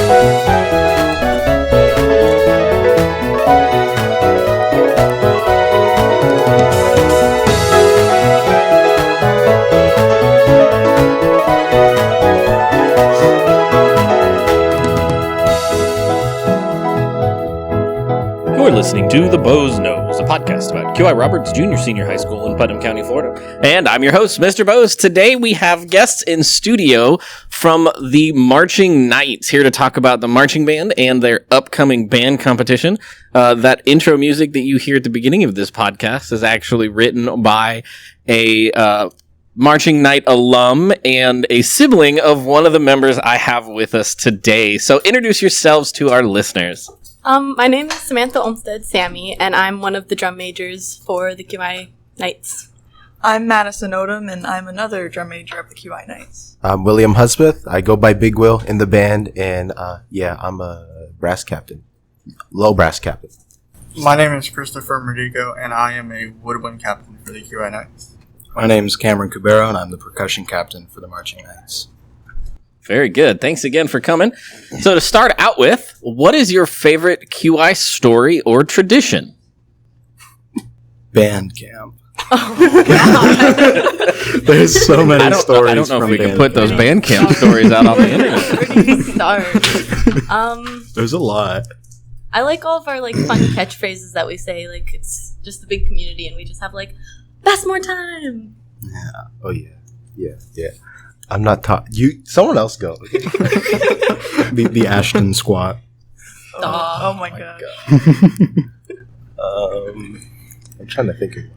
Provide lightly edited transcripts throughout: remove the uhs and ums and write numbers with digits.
You're listening to The Bo's Nose, a podcast about QI Roberts Junior Senior High School in Putnam County, Florida. And I'm your host, Mr. Bose. Today we have guests in studio from the Marching Knights here to talk about the marching band and their upcoming band competition. That intro music that you hear at the beginning of this podcast is actually written by a Marching Knight alum and a sibling of one of the members I have with us today. So introduce yourselves to our listeners. My name is Samantha Olmsted Sammy, and I'm one of the drum majors for the QI Knights. I'm Madison Odom, and I'm another drum major of the QI Knights. I'm William Hudspeth. I go by Big Will in the band, and I'm a brass captain, low brass captain. My name is Christopher Merdigo, and I am a woodwind captain for the QI Knights. My name is Cameron Cubero, and I'm the percussion captain for the Marching Knights. Very good. Thanks again for coming. So to start out with, what is your favorite QI story or tradition? Band camp. Oh, God. There's so many stories. I don't know if from we can band put those camp. band camp stories out on the internet. Where do you start? There's a lot. I like all of our fun catchphrases that we say. It's just a big community, and we just have best more time. Yeah. Oh yeah. Yeah. I'm not taught. Someone else go. The Ashton squat. Oh my god. I'm trying to think of one.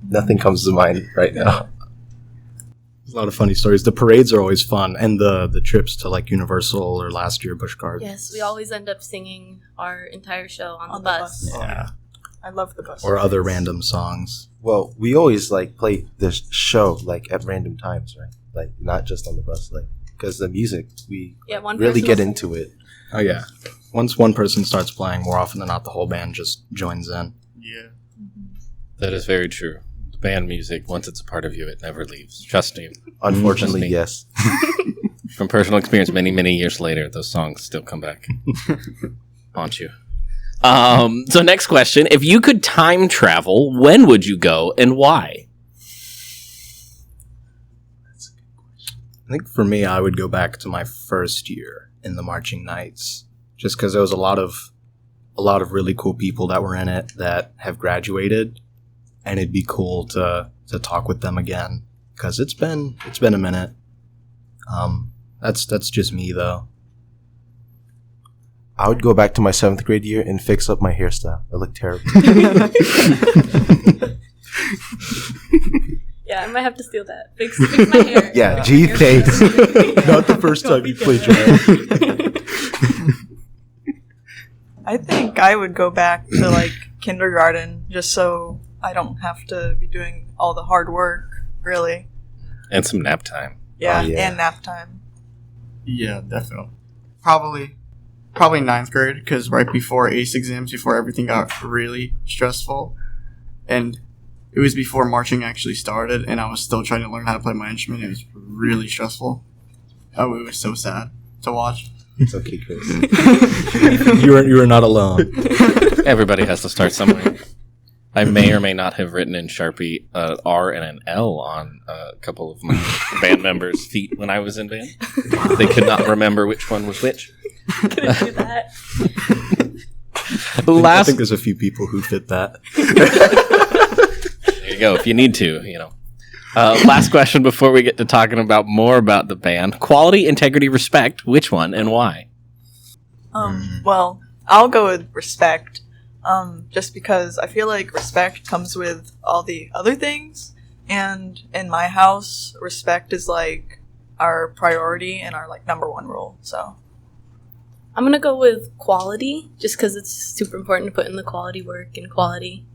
Nothing comes to mind right now. There's a lot of funny stories. The parades are always fun, and the trips to Universal or last year Busch Gardens. Yes, we always end up singing our entire show on the bus. Yeah. I love the bus. Or other random songs. Well, we always play this show at random times, right? Not just on the bus, because the music we one really person get will into it. Oh yeah. Once one person starts playing, more often than not, the whole band just joins in. Yeah. That is very true. The band music, once it's a part of you, it never leaves. Trust me. Unfortunately, yes. From personal experience, many, many years later, those songs still come back. Haunt you. So next question. If you could time travel, when would you go and why? I think for me, I would go back to my first year in the Marching Knights, just because there was a lot of really cool people that were in it that have graduated, and it'd be cool to talk with them again because it's been a minute. That's just me though. I would go back to my 7th grade year and fix up my hairstyle. It looked terrible. Yeah, I might have to steal that. Fix my hair. Yeah, G thanks. Not the first time you played jazz. I think I would go back to kindergarten just so I don't have to be doing all the hard work, really. And some nap time. Yeah, Oh, yeah. and nap time. Yeah, definitely. Probably 9th grade, because right before ACE exams, before everything got really stressful, and it was before marching actually started, and I was still trying to learn how to play my instrument. It was really stressful. Oh, it was so sad to watch. It's okay, Chris. You were not alone. Everybody has to start somewhere. I may or may not have written in Sharpie R and an L on a couple of my band members' feet when I was in band. They could not remember which one was which. Couldn't do that. I think there's a few people who fit that. There you go. If you need to, last question before we get to talking about more about the band. Quality, integrity, respect. Which one and why? Well, I'll go with respect. Just because I feel like respect comes with all the other things. And in my house, respect is our priority and our number one rule. So I'm going to go with quality, just because it's super important to put in the quality work and quality.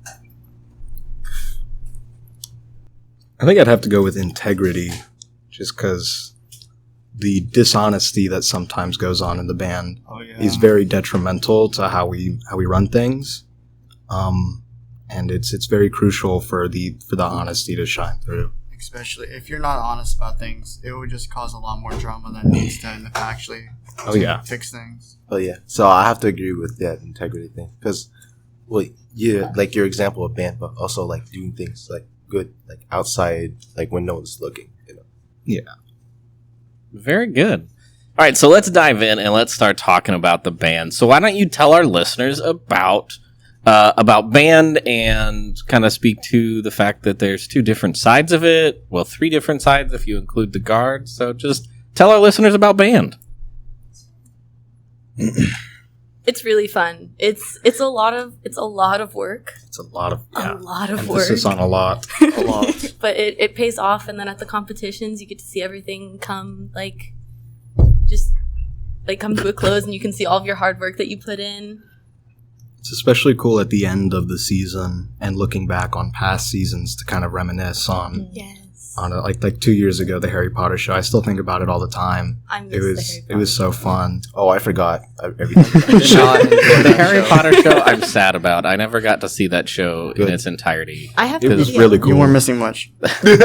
I think I'd have to go with integrity, just because the dishonesty that sometimes goes on in the band is very detrimental to how we run things, and it's very crucial for the honesty to shine through. especially if you're not honest about things, it would just cause a lot more drama than it needs to actually fix things. Oh yeah, so I have to agree with that integrity thing because, well, yeah, like your example of band, but also like doing things like good, like outside, like when no one's looking, you know. Yeah. Very good. All right, so let's dive in and let's start talking about the band. So why don't you tell our listeners about band and kind of speak to the fact that there's two different sides of it. Well, three different sides if you include the guards. So just tell our listeners about band. It's really fun. It's a lot of work. It's a lot of Emphasis on a lot. A lot. But it pays off, and then at the competitions you get to see everything come come to a close, and you can see all of your hard work that you put in. It's especially cool at the end of the season and looking back on past seasons to kind of reminisce on Yes. on like 2 years ago, the Harry Potter show. I still think about it all the time. I miss It was so fun. Oh, I forgot everything. The Harry Potter show I'm sad about. I never got to see that show in its entirety. I have It the was video. really cool. You weren't missing much. You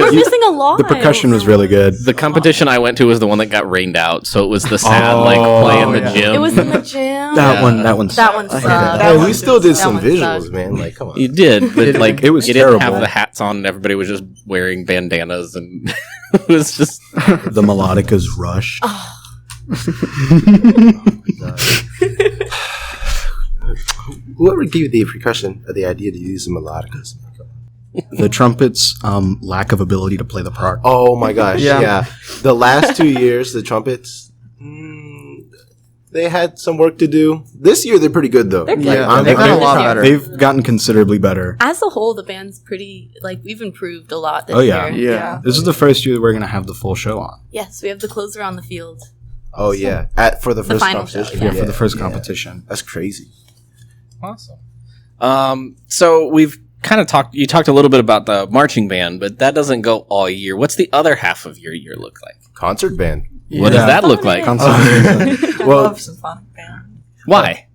were missing a lot. The percussion was really good. The competition I went to was the one that got rained out, so it was the sad Oh, play in the yeah. gym. It was in the gym. That one That one sucked. Hey, we still did That some one visuals, sucked. man. Like, come on. You did, but like it was you didn't have terrible. the hats on, and everybody was just wearing bandanas, and it was just The melodicas rushed. Whoever gave you the percussion or the idea to use the melodicas? The trumpets' lack of ability to play the part. Oh my gosh, Yeah. yeah. The last 2 years, the trumpets, they had some work to do. This year, they're pretty good though. They're good. Yeah, They've gotten a lot better. They've gotten considerably better. As a whole, the band's pretty, we've improved a lot this Oh, yeah. year. Yeah. This is the first year that we're going to have the full show on. Yes, we have the closer on the field. Oh yeah, for the first final show, competition. yeah. For the first competition. That's crazy. awesome. So we've kind of you talked a little bit about the marching band, but that doesn't go all year. What's the other half of your year look like? Concert band. What does that look like? Fun. I Well- love symphonic band. Why?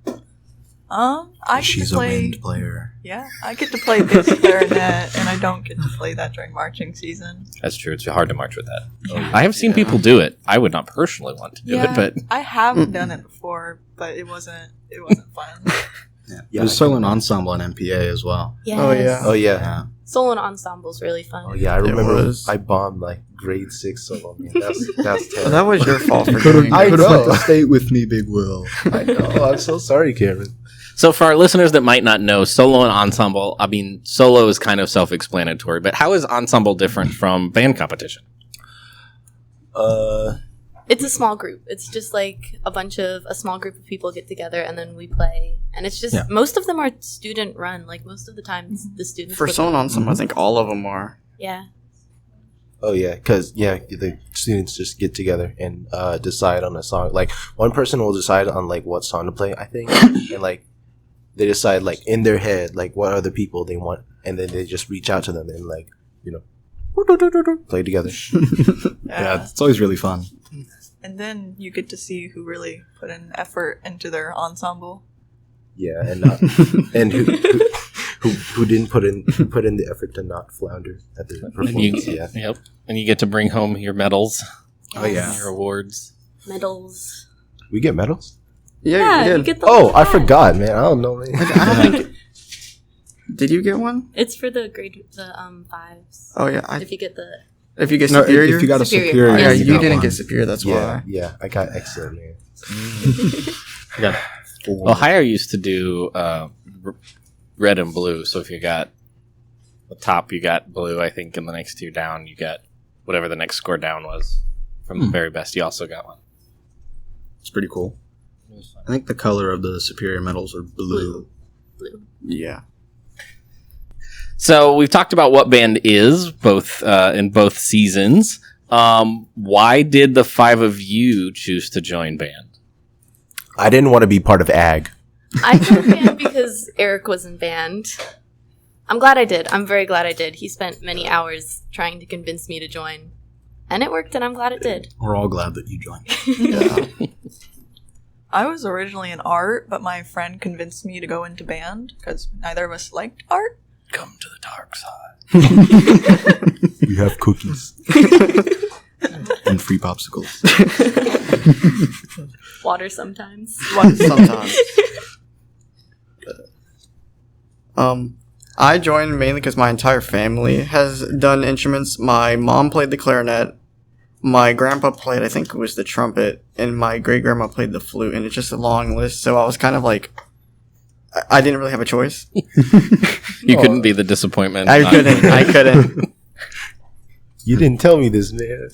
I get She's to a play. wind player. Yeah, I get to play bass clarinet, and I don't get to play that during marching season. That's true. It's hard to march with that. I have seen people do it. I would not personally want to do it, but I have done it before, but it wasn't fun. Yeah. There's solo and ensemble in MPA as well. Yes. Oh, yeah. Oh yeah. Yeah. Solo and ensemble's really fun. Oh yeah. I remember was. I bombed like grade 6 solo. Man. That's Well, terrible. that was your fault for Could doing have it. know. went to state with me, Big Will. I know. I'm so sorry, Cameron. so for our listeners that might not know, solo and ensemble, I mean, solo is kind of self-explanatory, but how is ensemble different from band competition? It's a small group. It's just like a small group of people get together and then we play. And it's just, most of them are student run. Like most of the time, the students. For put someone them- on some, I think all of them are. Yeah. Oh yeah, because the students just get together and decide on a song. Like one person will decide on like what song to play, I think, and like they decide like in their head like what other people they want, and then they just reach out to them and like play together. Yeah, it's always really fun. And then you get to see who really put in effort into their ensemble. Yeah, and who didn't put in the effort to not flounder at the performance. Yeah. Yep. And you get to bring home your medals, Oh, yeah. your awards. Medals. We get medals? Yeah, you you did. get the Oh, I badge. forgot, man. I don't know, man. I don't think. Did you get one? It's for the fives. Oh yeah. If you get the If you get No, superior. if you got a Superior. superior, yeah, Yes, you got didn't one. get superior. That's why. Yeah, I got excellent, man. I got 4. Well, higher used to do red and blue. So if you got the top, you got blue, I think, and the next two down, you got whatever the next score down was. From the very best, you also got one. It's pretty cool. I think the color of the superior medals are blue. Yeah. So we've talked about what band is, both in both seasons. Why did the 5 of you choose to join band? I didn't want to be part of AG. I joined band because Eric was in band. I'm glad I did. I'm very glad I did. He spent many hours trying to convince me to join. And it worked, and I'm glad it did. We're all glad that you joined. Yeah. I was originally in art, but my friend convinced me to go into band because neither of us liked art. Come to the dark side. You have cookies. And free popsicles. Water sometimes. Sometimes. I joined mainly because my entire family has done instruments. My mom played the clarinet. My grandpa played, I think it was the trumpet, and my great grandma played the flute. And it's just a long list, so I was kind of like, I didn't really have a choice. You couldn't be the disappointment. I couldn't. You didn't tell me this, man.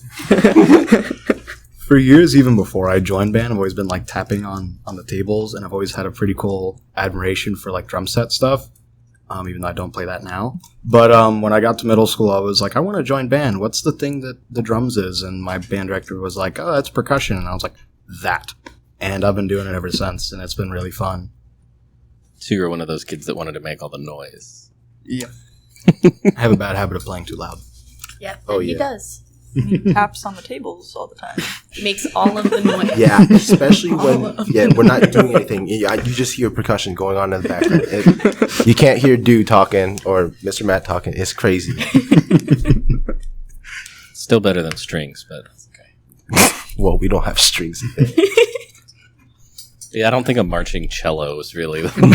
For years, even before I joined band, I've always been like tapping on the tables, and I've always had a pretty cool admiration for like drum set stuff. Even though I don't play that now. But when I got to middle school, I was like, I want to join band. What's the thing that the drums is? And my band director was like, oh, that's percussion. And I was like, that. And I've been doing it ever since, and it's been really fun. So you were one of those kids that wanted to make all the noise. Yeah. I have a bad habit of playing too loud. Yep. Oh, And he yeah. does. He taps on the tables all the time. Makes all of the noise. Yeah, especially when we're not doing anything. You just hear percussion going on in the background. You can't hear Dude talking or Mr. Matt talking. It's crazy. Still better than strings, but that's okay. Well, we don't have strings. Yeah, I don't think a marching cello is really. Marching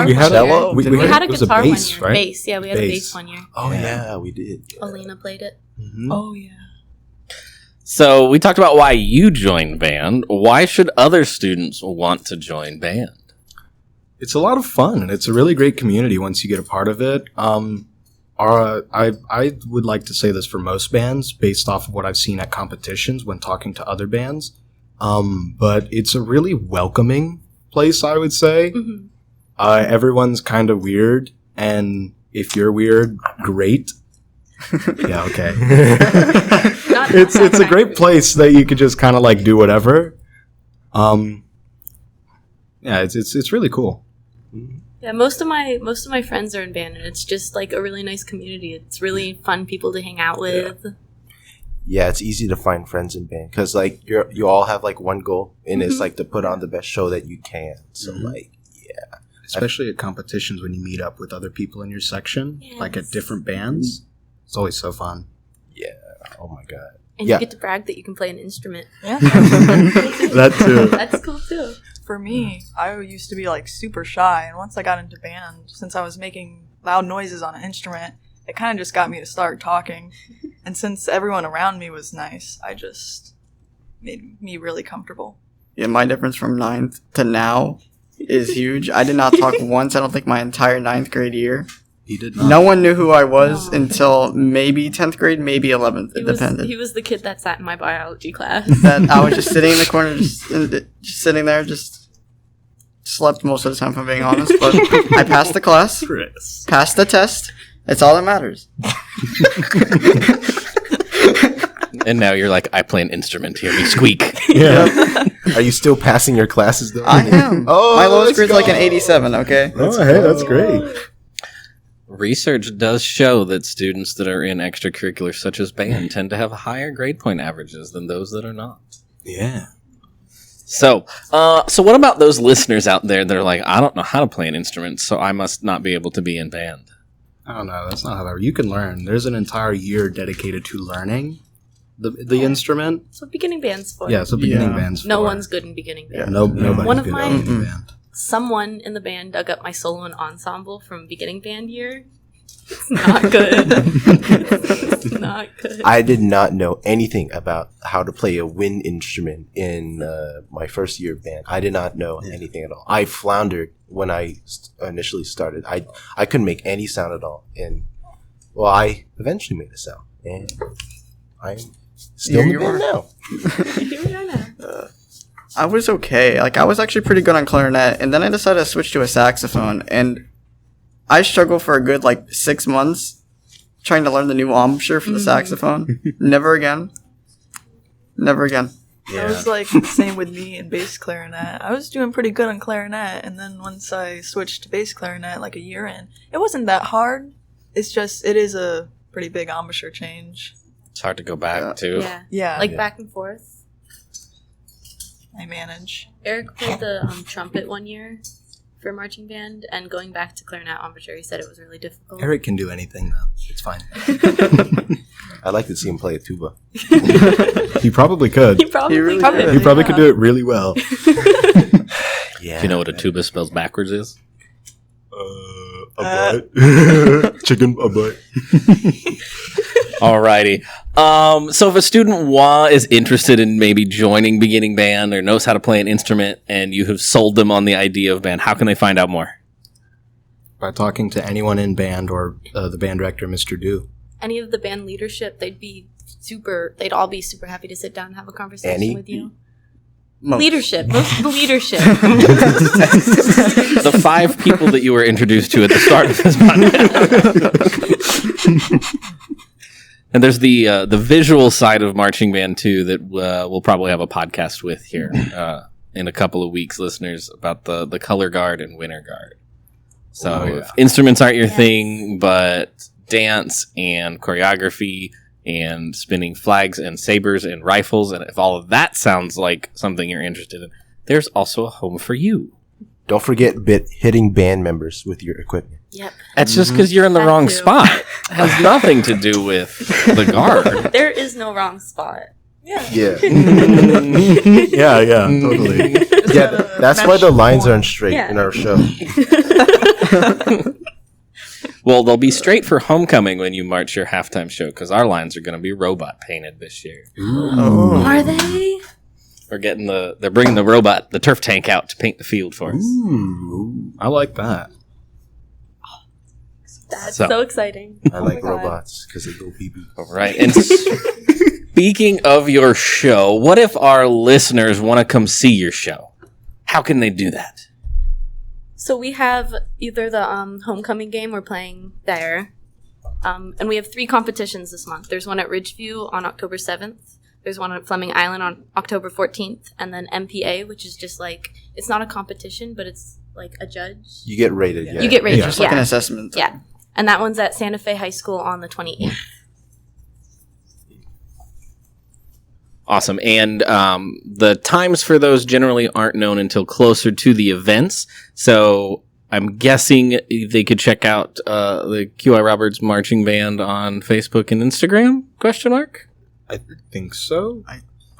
We had cello? a, We had a it was a guitar bass, one year. right? Bass, yeah, we had a Bass. bass one year. Oh yeah, we did. Yeah. Alina played it. Mhm. Oh yeah. So we talked about why you joined band. Why should other students want to join band? It's a lot of fun, and it's a really great community once you get a part of it. I would like to say this for most bands, based off of what I've seen at competitions when talking to other bands. But it's a really welcoming place, I would say. Mm-hmm. Everyone's kind of weird, and if you're weird, great. Yeah, okay. It's a great place that you could just kind of like do whatever. Yeah, it's really cool. Yeah, most of my friends are in band, and it's just like a really nice community. It's really fun people to hang out with. Yeah, it's easy to find friends in band because like you all have like one goal, and it's like to put on the best show that you can. So like, yeah, Especially at competitions when you meet up with other people in your section, like at Yes. different bands. It's always so fun. oh my god. And Yeah. you get to brag that you can play an instrument. Yeah. That too. That's cool too. For me, I used to be like super shy, and once I got into band, since I was making loud noises on an instrument, it kind of just got me to start talking. And since everyone around me was nice, I just made me really comfortable. Yeah, my difference from 9th to now is huge. I did not talk once, I don't think, my entire 9th grade year. He did not. No one knew who I was until maybe 10th grade, maybe 11th. It depended. He was the kid that sat in my biology class. That I was just sitting in the corner, just sitting there, just slept most of the time, if I'm being honest. But I passed the class, Chris. passed the test. It's all that matters. And now you're like, I play an instrument, hear me squeak. Yeah. Are you still passing your classes though? I am. Oh, my lowest let's grade's go. like an 87. Okay. Oh, hey, that's great. Research does show that students that are in extracurriculars such as band tend to have higher grade point averages than those that are not. Yeah. So what about those listeners out there that are like, I don't know how to play an instrument, so I must not be able to be in band? I don't know. That's not how that works. You can learn. There's an entire year dedicated to learning the instrument. That's what beginning band's for. Yeah, so beginning Yeah. bands. No for. one's good in beginning band. Nobody's One of good my- at beginning band. Someone in the band dug up my solo and ensemble from beginning band year. It's not good. It's not good. I did not know anything about how to play a wind instrument in my first year of band. I did not know anything at all. I floundered when I initially started. I couldn't make any sound at all. And, well, I eventually made a sound. And I'm still in the Here you band are. now. Here we are now. I was okay. Like, I was actually pretty good on clarinet, and then I decided to switch to a saxophone, and I struggled for a good, 6 months trying to learn the new embouchure for the saxophone. Never again. Never again. It was like the same with me in bass clarinet. I was doing pretty good on clarinet, and then once I switched to bass clarinet like a year in, it wasn't that hard. It's just, it is a pretty big embouchure change. It's hard to go back to. Yeah. Yeah, Like back and forth. I manage. Eric played the trumpet one year for marching band, and going back to clarinet embouchure, he said it was really difficult. Eric can do anything though. It's fine. I'd like to see him play a tuba. He probably could. He probably really could. could. He probably could do it really well. Yeah. Do you know what a tuba spells backwards is? A butt. Chicken, a butt. Alrighty. So if a student is interested in maybe joining beginning band or knows how to play an instrument and you have sold them on the idea of band, how can they find out more? By talking to anyone in band or the band director, Mr. Do. Any of the band leadership, they'd all be super happy to sit down and have a conversation Any? with you. Most. Leadership. Most of the leadership. The 5 people that you were introduced to at the start of this podcast. And there's the visual side of marching band too that we'll probably have a podcast with here in a couple of weeks, listeners, about the color guard and winter guard. So if instruments aren't your thing, but dance and choreography and spinning flags and sabers and rifles, and if all of that sounds like something you're interested in, there's also a home for you. Don't forget hitting band members with your equipment. Yep. That's just because you're in the That wrong too. spot. It has nothing to do with the guard. There is no wrong spot. Yeah. Yeah, totally. Yeah, that's why the lines aren't straight Yeah. in our show. Well, they'll be straight for homecoming when you march your halftime show, because our lines are going to be robot painted this year. Are they? They're bringing the turf tank out to paint the field for us. Ooh, I like that. That's So- so exciting. I Oh like my God. robots because they go pee-pee. All right. And speaking of your show, what if our listeners want to come see your show? How can they do that? So we have either the homecoming game we're playing there, and we have 3 competitions this month. There's one at Ridgeview on October 7th. There's one at Fleming Island on October 14th, and then MPA, which is just like, it's not a competition, but it's like a judge. You get rated, yeah. You get rated, Just like an yeah. assessment. Yeah. And that one's at Santa Fe High School on the 28th. Awesome. And the times for those generally aren't known until closer to the events. So I'm guessing they could check out the QI Roberts Marching Band on Facebook and Instagram? Question mark? I think so.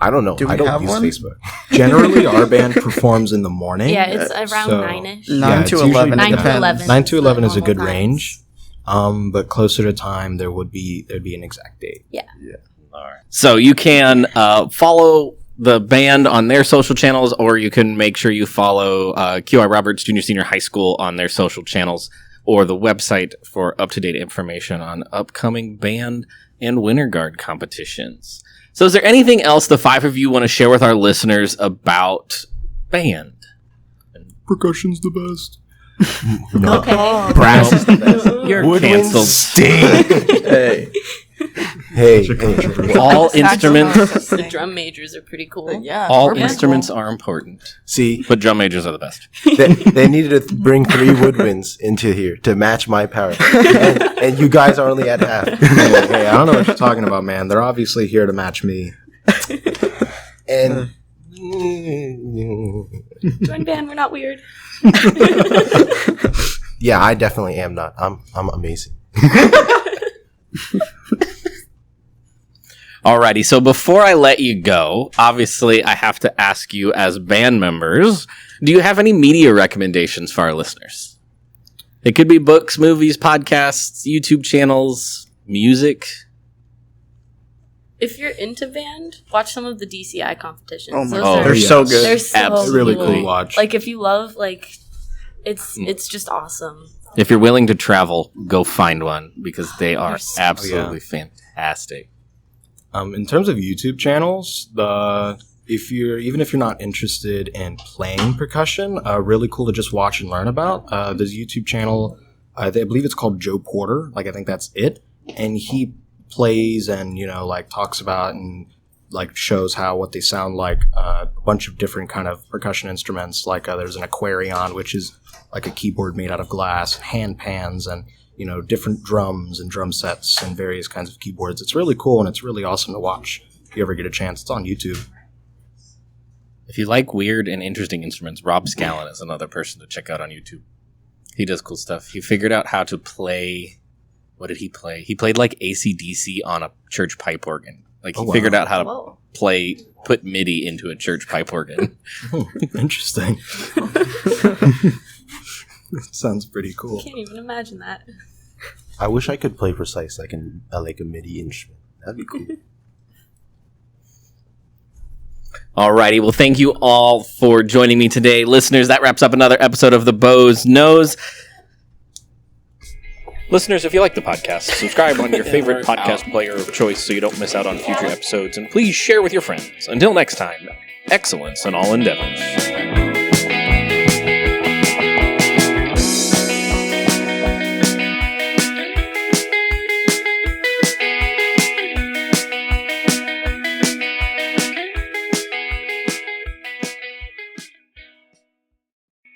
I don't know. Do we I don't have use one? Facebook. Generally, our band performs in the morning. Yeah, it's around so- 9-ish. 9 Yeah, to it's usually 11. 9 it to depends. 11. 9 to 11 is a Normal good times. range. But closer to time, there'd be an exact date. So you can follow the band on their social channels, or you can make sure you follow QI Roberts Junior Senior High School on their social channels, or the website for up-to-date information on upcoming band and winter guard competitions. So is there anything else the 5 of you want to share with our listeners about band? Percussion's the best. Okay. Brass is the best. You're Woodwinds canceled. stink. Hey, All Saxophone instruments, is The thing. drum majors are pretty cool. Yeah. all we're pretty instruments cool. are important, see, but drum majors are the best. they needed to bring 3 woodwinds into here to match my power, and you guys are only at half. Hey, I don't know what you're talking about, man. They're obviously here to match me. And Join band, we're not weird. yeah, I definitely am not. I'm amazing. Alrighty, so before I let you go, obviously I have to ask you as band members, do you have any media recommendations for our listeners? It could be books, movies, podcasts, YouTube channels, music. If you're into band, watch some of the DCI competitions. Oh my Those God. are, They're yes. so good. they're so Absolutely. cool. Really cool watch. Like if you love, like, it's just awesome. If you're willing to travel, go find one because they are They're so- absolutely fantastic. In terms of YouTube channels, if you're not interested in playing percussion, really cool to just watch and learn about. There's a YouTube channel, I believe it's called Joe Porter. Like I think that's it, and he plays and talks about and shows what they sound like. A bunch of different kind of percussion instruments. Like there's an aquarion, which is like a keyboard made out of glass, hand pans, and different drums and drum sets and various kinds of keyboards. It's really cool and it's really awesome to watch if you ever get a chance. It's on YouTube. If you like weird and interesting instruments, Rob Scallon is another person to check out on YouTube. He does cool stuff. He figured out how to play. What did he play? He played like AC/DC on a church pipe organ. Like he figured out how to put MIDI into a church pipe organ. Oh, interesting. Sounds pretty cool. Can't even imagine that. I wish I could play precise like a MIDI instrument. That'd be cool. Alrighty, well, thank you all for joining me today. Listeners, that wraps up another episode of The Bows Knows. Listeners, if you like the podcast, subscribe on your favorite podcast player of choice so you don't miss out on future episodes, and please share with your friends. Until next time, excellence in all endeavors.